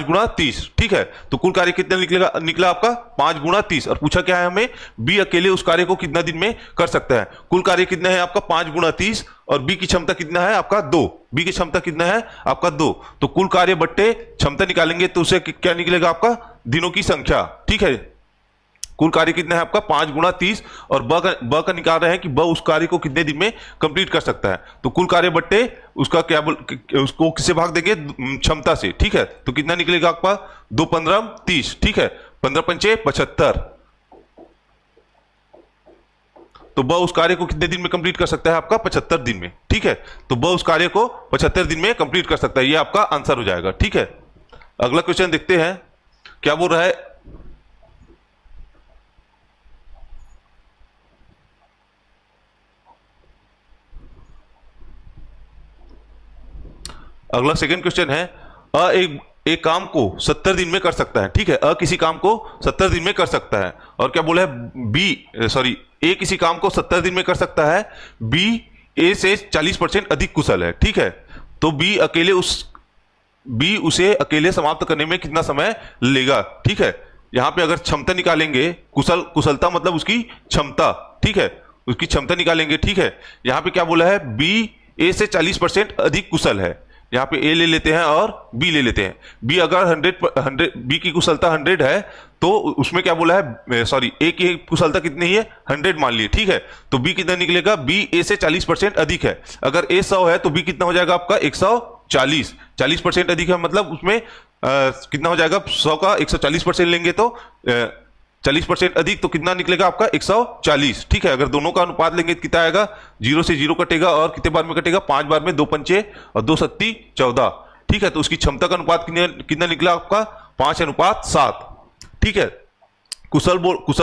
गुणा 30, ठीक है। तो कुल कार्य कितना निकला आपका 5 गुणा 30। और पूछा क्या है हमें, बी अकेले उस कार्य को कितना दिन में कर सकता है। कुल कार्य कितना है आपका 5 गुणा 30, और बी की क्षमता कितना है आपका 2, बी की क्षमता कितना है आपका 2। तो कुल कार्य बट्टे क्षमता निकालेंगे तो उसे क्या निकलेगा आपका दिनों की संख्या, ठीक है। कुल कार्य कितना है आपका 5 गुणा 30, और ब का निकाल रहे हैं कि ब उस कार्य को कितने दिन में कंप्लीट कर सकता है। तो कुल कार्य बट्टे उसका उसको किससे भाग देंगे, क्षमता से, ठीक है। तो कितना निकलेगा आपका 2 15 30, ठीक है। 15 पंचे 75। तो ब उस कार्य को कितने दिन में कंप्लीट कर सकता है आपका 75 दिन में, ठीक है। तो ब उस कार्य को 75 दिन में कंप्लीट कर सकता है, ये आपका आंसर हो जाएगा, ठीक है। अगला क्वेश्चन देखते हैं क्या बोल रहा है। अगला सेकंड क्वेश्चन है, अ एक काम को 70 दिन में कर सकता है, ठीक है। अ किसी काम को 70 दिन में कर सकता है, और क्या बोला है ए किसी काम को 70 दिन में कर सकता है, बी ए से 40% अधिक कुशल है, ठीक है। तो बी उसे अकेले समाप्त करने में कितना समय लेगा, ठीक है। यहां पे अगर क्षमता निकालेंगे, कुशलता मतलब उसकी क्षमता, ठीक है, उसकी क्षमता निकालेंगे, ठीक है। यहां पे क्या बोला है, बी ए से 40% अधिक कुशल है। यहाँ पे ए ले लेते हैं और बी ले लेते हैं। बी अगर 100 बी की कुशलता 100 है, तो उसमें क्या बोला है, ए की कुशलता कितनी है 100 मान लिए, ठीक है। तो बी कितना निकलेगा, बी ए से 40% अधिक है। अगर ए 100 है तो बी कितना हो जाएगा आपका 140, 40% अधिक है, मतलब उसमें कितना हो जाएगा, 100 का 140% लेंगे तो 40% अधिक, तो कितना निकलेगा आपका 140, ठीक है। अगर दोनों का अनुपात लेंगे तो कितना आएगा, 0 से 0 कटेगा, और कितने बार में कटेगा, 5 बार में, 2 पंचे और 2 सत्ती 14, ठीक है। तो उसकी क्षमता का अनुपात कितना निकला आपका 5:7, ठीक है। कुशल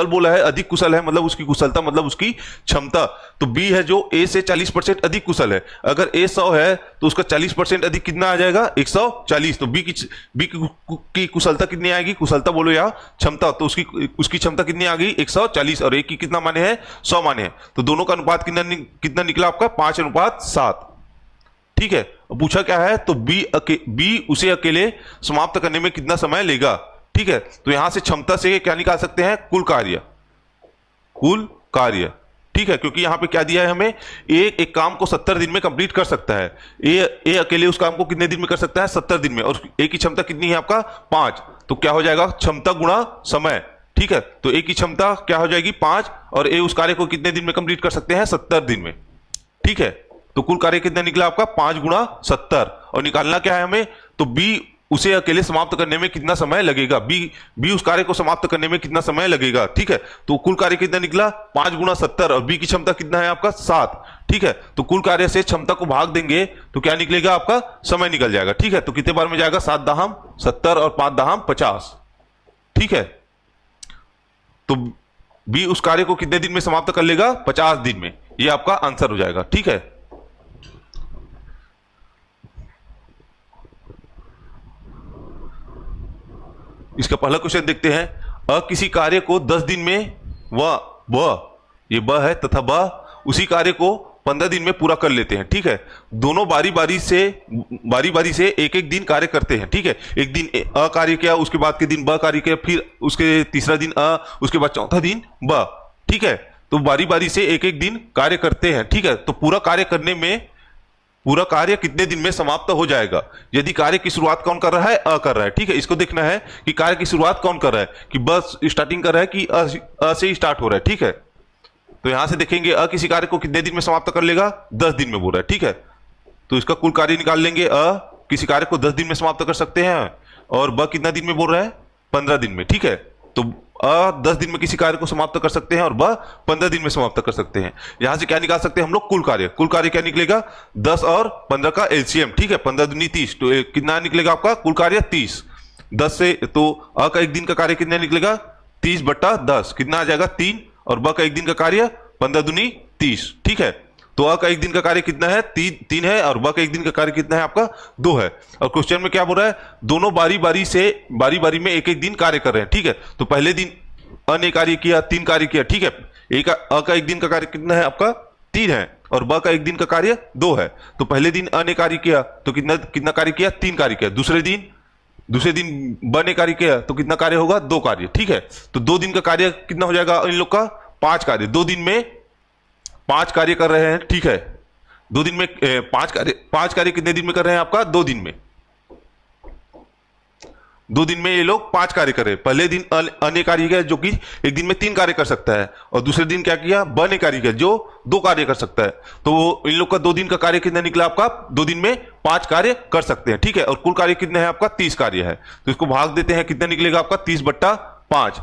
बोला है, अधिक कुशल है, मतलब उसकी कुशलता मतलब उसकी क्षमता। तो बी है जो ए से 40% अधिक कुशल है। अगर ए 100 है तो उसका 40% अधिक कितना आ जाएगा 140। तो बी की कुशलता कितनी आएगी, कुशलता बोलो या क्षमता, तो उसकी क्षमता कितनी आ गई 140, और ए की कितना माने हैं 100 माने हैं। तो दोनों का अनुपात कितना निकला आपका 5:7, ठीक है। पूछा क्या है, तो बी उसे अकेले समाप्त करने में कितना समय लेगा, ठीक है। तो यहां से क्षमता से क्या निकाल सकते हैं, कुल कार्य, ठीक है। क्योंकि यहां पे क्या दिया है हमें, एक काम को 70 दिन में कंप्लीट कर सकता है। ए अकेले उस काम को कितने दिन में कर सकता है 70 दिन में, और ए की क्षमता कितनी है आपका 5। तो क्या हो जाएगा, क्षमता गुणा समय, ठीक है। तो ए की क्षमता क्या हो जाएगी 5, और ए उस कार्य को कितने दिन में कंप्लीट कर सकते हैं 70 दिन में, ठीक है। तो कुल कार्य कितना निकला आपका 5 गुणा 70, और निकालना क्या है हमें, तो बी उसे अकेले समाप्त करने में कितना समय लगेगा, बी उस कार्य को समाप्त करने में कितना समय लगेगा, ठीक है। तो कुल कार्य कितना निकला 5 गुणा 70, और बी की क्षमता कितना है आपका 7, ठीक है। तो कुल कार्य से क्षमता को भाग देंगे तो क्या निकलेगा आपका समय निकल जाएगा, ठीक है। तो कितने बार में जाएगा 7 दाहम 70 और 5 दाहम 50, ठीक है। तो बी उस कार्य को कितने दिन में समाप्त कर लेगा? 50 दिन में। ये आपका आंसर हो जाएगा। ठीक है, इसका पहला क्वेश्चन देखते हैं। किसी कार्य को 10 दिन में ये ब है तथा ब उसी कार्य को 15 दिन में पूरा कर लेते हैं। ठीक है, दोनों बारी बारी से एक एक दिन कार्य करते हैं। ठीक है, एक दिन अ कार्य किया, उसके बाद के दिन ब कार्य किया, फिर उसके तीसरा दिन अ, उसके बाद चौथा दिन ब। ठीक है, तो बारी बारी से एक एक दिन कार्य करते हैं। ठीक है, तो पूरा कार्य कितने दिन में समाप्त हो जाएगा? यदि कार्य की शुरुआत कौन कर रहा है? अ कर रहा है। ठीक है, इसको देखना है कि कार्य की शुरुआत कौन कर रहा है, कि बस स्टार्टिंग कर रहा है कि अ से स्टार्ट हो रहा है। ठीक है, तो यहां से देखेंगे अ किसी कार्य को कितने दिन में समाप्त कर लेगा? 10 दिन में बोल रहा है। ठीक है, तो इसका कुल कार्य निकाल लेंगे। अ किसी कार्य को 10 दिन में समाप्त कर सकते हैं और ब कितना दिन में बोल रहा है? 15 दिन में। ठीक है, तो अ 10 दिन में किसी कार्य को समाप्त कर सकते हैं और ब 15 दिन में समाप्त कर सकते हैं। यहां से क्या निकाल सकते हैं हम लोग? कुल कार्य क्या निकलेगा? 10 और 15 का एलसीएम। ठीक है, 15 दूनी 30, तो कितना निकलेगा आपका कुल कार्य? 30। 10 से तो अ का एक दिन का कार्य कितना निकलेगा? 30/10, कितना आ जाएगा? 3, और ब का एक दिन का कार्य 15 दूनी 30। ठीक है, तो अ का एक दिन का कार्य कितना है? 3 है, और ब का एक दिन का कार्य कितना है आपका? 2 है। और क्वेश्चन में क्या बोल रहा है? दोनों बारी बारी में एक एक दिन कार्य कर रहे हैं। ठीक है, तो पहले दिन अ ने कार्य किया, 3 कार्य किया। ठीक है, अ का एक दिन का कार्य कितना है आपका? 3 है, और ब का एक दिन का कार्य 2 है। तो पहले दिन अ ने कार्य किया तो कितना कार्य किया? 3 कार्य किया। दूसरे दिन ब ने कार्य किया तो कितना कार्य होगा? 2 कार्य। ठीक है, तो 2 दिन का कार्य कितना हो जाएगा इन लोग का? 5 कार्य। 2 दिन में 5 कार्य कर रहे हैं। ठीक है, 2 दिन में 5 कार्य कितने दिन में कर रहे हैं आपका? 2 दिन में। 2 दिन में ये लोग 5 कार्य कर रहे हैं। पहले दिन अ ने कार्य किया जो कि एक दिन में 3 कार्य कर सकता है, और दूसरे दिन क्या किया? ब ने कार्य किया जो 2 कार्य कर सकता है। तो इन लोग का 2 दिन का कार्य कितना निकला आपका? 2 दिन में 5 कार्य कर सकते हैं। ठीक है, और कुल कार्य कितना है आपका? 30 कार्य है। तो इसको भाग देते हैं, कितना निकलेगा आपका? 30/5।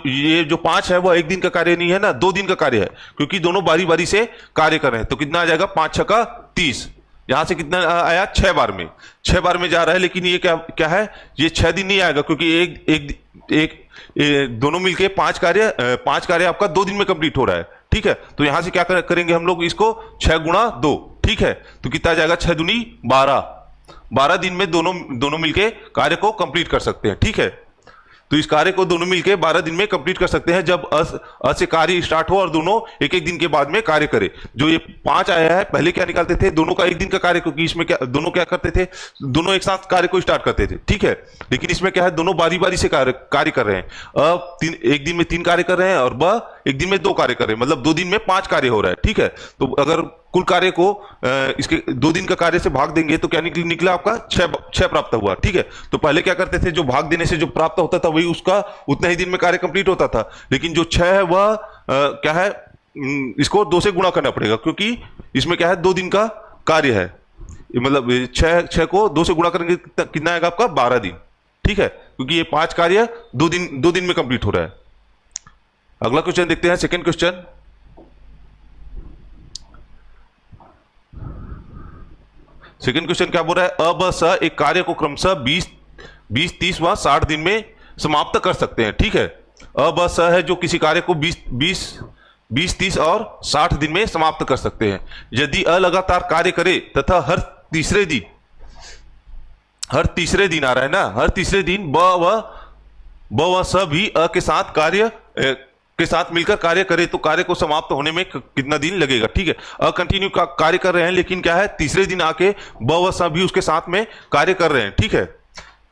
ये जो 5 है वो एक दिन का कार्य नहीं है ना, 2 दिन का कार्य है, क्योंकि दोनों बारी बारी से कार्य कर रहे हैं। तो कितना आ जाएगा? 5 6 का 30। यहां से कितना आया? 6 बार में। 6 बार में जा रहा है, लेकिन ये क्या है? ये 6 दिन नहीं आएगा, क्योंकि दोनों मिलके 5 कार्य आपका 2 दिन में कंप्लीट हो रहा है। ठीक है, तो यहां से क्या करेंगे हम लोग? इसको 6 गुणा 2। ठीक है, तो कितना आ जाएगा? 6 दूनी 12। 12 दिन में दोनों मिलके कार्य को कंप्लीट कर सकते हैं। ठीक है, तो इस कार्य को दोनों मिलकर 12 दिन में कंप्लीट कर सकते हैं, जब अ से कार्य स्टार्ट हो और दोनों एक एक दिन के बाद में कार्य करे। जो ये 5 आया है, पहले क्या निकालते थे? दोनों का एक दिन का कार्य, क्योंकि इसमें दोनों क्या करते थे? दोनों एक साथ कार्य को स्टार्ट करते थे। ठीक है, लेकिन इसमें क्या है? दोनों बारी बारी से कार्य कर रहे हैं। एक दिन में 3 कार्य कर रहे हैं और ब एक दिन में 2 कार्य कर रहे हैं, मतलब 2 दिन में 5 कार्य हो रहा है। ठीक है, तो अगर कुल कार्य को इसके 2 दिन का कार्य से भाग देंगे तो क्या निकला आपका? 6 प्राप्त हुआ। ठीक है, तो पहले क्या करते थे? जो भाग देने से जो प्राप्त होता था वही उसका उतना ही दिन में कार्य कंप्लीट होता था, लेकिन जो 6 है वह क्या है? इसको 2 से गुणा करना पड़ेगा, क्योंकि इसमें क्या है? 2 दिन का कार्य है, मतलब 6 को 2 से गुणा करेंगे कितना आएगा आपका? 12 दिन। ठीक है, क्योंकि ये 5 कार्य 2 दिन में कंप्लीट हो रहा है। अगला क्वेश्चन देखते हैं, सेकेंड क्वेश्चन। सेकेंड क्वेश्चन क्या बोल रहा है? अ ब स एक कार्य को क्रमशः 20 30 व 60 दिन में समाप्त कर सकते हैं। ठीक है, अ ब स है जो किसी कार्य को 20 30 और 60 दिन में समाप्त कर सकते हैं। यदि अ लगातार कार्य करे तथा हर तीसरे दिन आ रहा है ना, हर तीसरे दिन ब व स भी अ के साथ मिलकर कार्य करे तो कार्य को समाप्त होने में कितना दिन लगेगा? ठीक है, अ कंटिन्यू कार्य कर रहे हैं, लेकिन क्या है? तीसरे दिन आके ब व स भी उसके साथ में कार्य कर रहे हैं। ठीक है,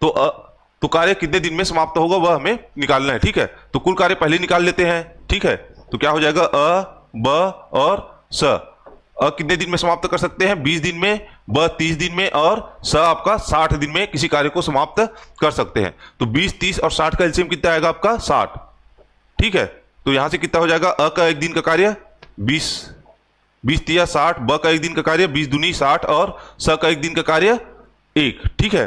तो कार्य कितने दिन में समाप्त होगा वह हमें निकालना है। ठीक है, तो कुल कार्य पहले निकाल लेते हैं। ठीक है, तो क्या हो जाएगा? अ ब और स। अ कितने दिन में समाप्त कर सकते हैं? 20 दिन में, ब 30 दिन में, और स आपका 60 दिन में किसी कार्य को समाप्त कर सकते हैं। तो 20 30 और 60 का एलसीएम कितना आएगा आपका? 60। ठीक है, तो यहां से कितना हो जाएगा? अ का एक दिन का कार्य 20 3 60, ब का एक दिन का कार्य 20 दूनी 60, और स का एक दिन का कार्य 1। ठीक है,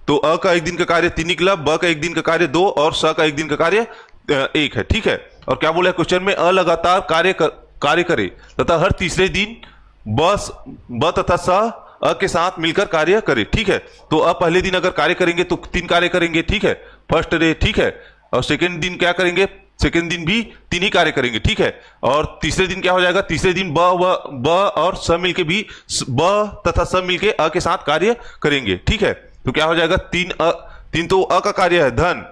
तो अ का एक दिन का कार्य 3 निकला, ब का एक दिन का कार्य 2, और स का एक दिन का कार्य 1 है। ठीक है, और क्या बोला है क्वेश्चन में? अ लगातार कार्य करे तथा हर तीसरे दिन ब तथा स अ के साथ मिलकर कार्य करे। ठीक है, तो अ पहले दिन अगर कार्य करेंगे तो 3 कार्य करेंगे। ठीक है, फर्स्ट डे। ठीक है, और सेकेंड दिन क्या करेंगे? सेकंड दिन भी 3 ही कार्य करेंगे, ठीक है। और तीसरे दिन क्या हो जाएगा, तीसरे दिन ब और स मिलके भी ब तथा स मिलके अ के साथ कार्य करेंगे, ठीक है। तो क्या हो जाएगा, 3 तो अ का कार्य है धन,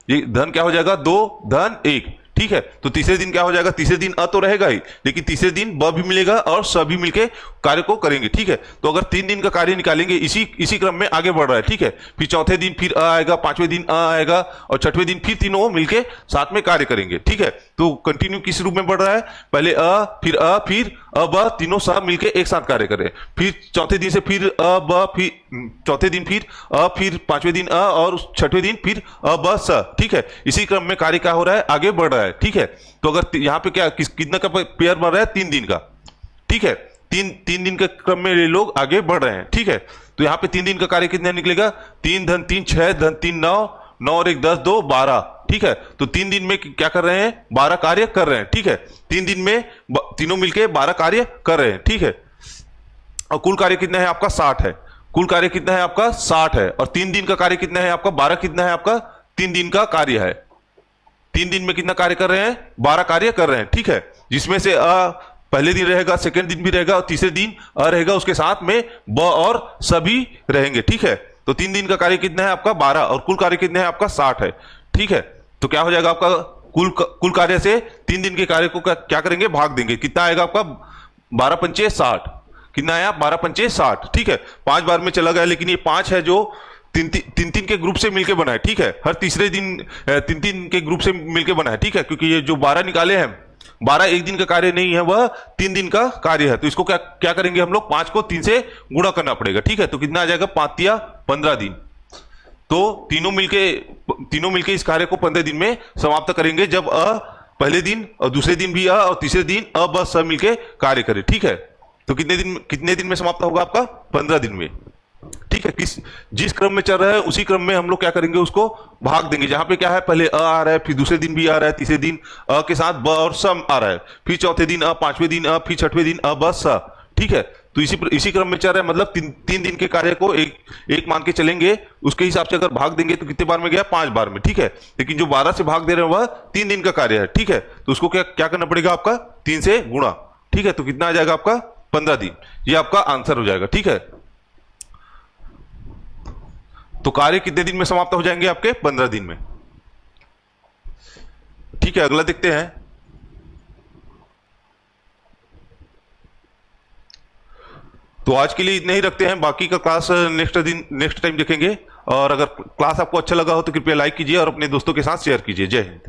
ये धन क्या हो जाएगा 2 धन 1, ठीक है। तो तीसरे दिन क्या हो जाएगा, तीसरे दिन अ तो रहेगा ही, लेकिन तीसरे दिन ब भी मिलेगा और स भी मिलके कार्य को करेंगे, ठीक है। तो अगर 3 दिन का कार्य निकालेंगे इसी क्रम में आगे बढ़ रहा है, ठीक है। फिर चौथे दिन फिर अ आएगा, पांचवें दिन अ आएगा और छठवें दिन फिर तीनों मिलके साथ में कार्य करेंगे, ठीक है। तो कंटिन्यू किस रूप में बढ़ रहा है, पहले फिर अ ब तीनों सब मिलके एक साथ कार्य करें, फिर चौथे दिन से फिर अ ब, फिर चौथे दिन फिर अ, फिर पांचवें दिन अ और छठवें दिन फिर अ ब स, ठीक है। इसी क्रम में कार्य क्या हो रहा है, आगे बढ़ रहा है, ठीक है। तो अगर यहाँ पे क्या कितना का पेयर बन रहा है, 3 दिन का, ठीक है। तीन दिन के क्रम में ये लोग आगे बढ़ रहे हैं, ठीक है। तो यहाँ पे 3 दिन का कार्य कितना निकलेगा, 3 धन 3 6 धन 3 9, 9 और 1 10 2 12, ठीक है। तो 3 दिन में क्या कर रहे हैं, 12 कार्य कर रहे हैं, ठीक है। 3 दिन में तीनों मिलके 12 कार्य कर रहे हैं, ठीक है। और कुल कार्य कितना है आपका 60 है, कुल कार्य कितना है आपका 60 है। और 3 दिन का कार्य कितना है आपका 12, कितना है आपका 3 दिन का कार्य है। 3 दिन में कितना कार्य कर रहे हैं, 12 कार्य कर रहे हैं, ठीक है। जिसमें से पहले दिन रहेगा, सेकंड दिन भी रहेगा और तीसरे दिन रहेगा, उसके साथ में ब और सभी रहेंगे, ठीक है। तो 3 दिन का कार्य कितना है आपका 12 और कुल कार्य कितना है आपका 60 है, ठीक है। तो क्या हो जाएगा आपका कुल कार्य से 3 दिन के कार्य को क्या करेंगे, भाग देंगे, कितना आएगा आपका 12 पंचे 60, कितना आया 12 पंचे 60, ठीक है। 5 बार में चला गया, लेकिन ये 5 है जो तीन के ग्रुप से मिलके बना है, ठीक है। हर तीसरे दिन 3 के ग्रुप से मिलके बना है, ठीक है। क्योंकि ये जो 12 निकाले हैं, 12 एक दिन का कार्य नहीं है, वह 3 दिन का कार्य है। तो इसको क्या करेंगे हम लोग, 5 को 3 से गुणा करना पड़ेगा, ठीक है। तो कितना आ जाएगा 5 या 15 दिन। तो तीनों मिलके इस कार्य को 15 दिन में समाप्त करेंगे, जब पहले दिन और दूसरे दिन भी और तीसरे दिन ब स मिलके कार्य करे, ठीक है। तो कितने दिन में समाप्त होगा आपका, 15 दिन में, ठीक है। जिस क्रम में चल रहा है उसी क्रम में हम लोग क्या करेंगे, उसको भाग देंगे। जहां पे क्या है, पहले अ आ रहा है, फिर दूसरे दिन भी आ रहा है, तीसरे दिन अ के साथ ब और सम आ रहा है, फिर चौथे दिन अ, पांचवें दिन अ, फिर छठवें दिन अ ब स, ठीक है। तो इसी क्रम में चल रहा है, मतलब 3 दिन के कार्य को एक मान के चलेंगे। उसके हिसाब से अगर भाग देंगे तो कितने बार में गया, 5 बार में, ठीक है। लेकिन जो 12 से भाग दे रहे हैं वह 3 दिन का कार्य है, ठीक है। तो उसको क्या करना पड़ेगा आपका, 3 से गुणा, ठीक है। तो कितना आ जाएगा आपका 15 दिन, ये आपका आंसर हो जाएगा, ठीक है। तो कार्य कितने दिन में समाप्त हो जाएंगे आपके, 15 दिन में, ठीक है। अगला देखते हैं। तो आज के लिए इतना ही रखते हैं, बाकी का क्लास नेक्स्ट टाइम देखेंगे। और अगर क्लास आपको अच्छा लगा हो तो कृपया लाइक कीजिए और अपने दोस्तों के साथ शेयर कीजिए। जय हिंद।